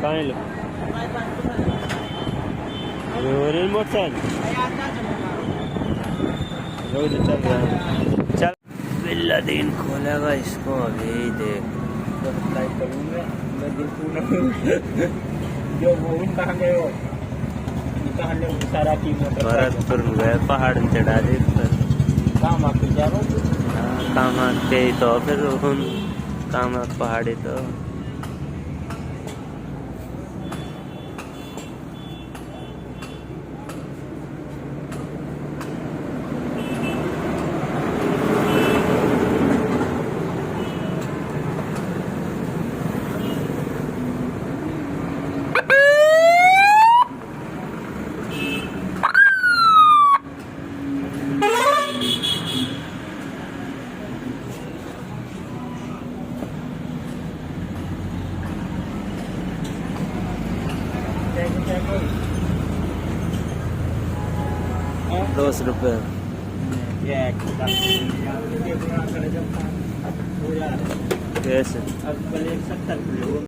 काय low remote चल चल बिल्ला दिन खोलेगा इसको अभी देख जो वो कहाँ गए हो सारा टीम भरतपुर गए पहाड़ चढ़ा दे काम आपके क्या काम आते ही तो फिर काम पहाड़ी तो ₹2 कैसे अब 70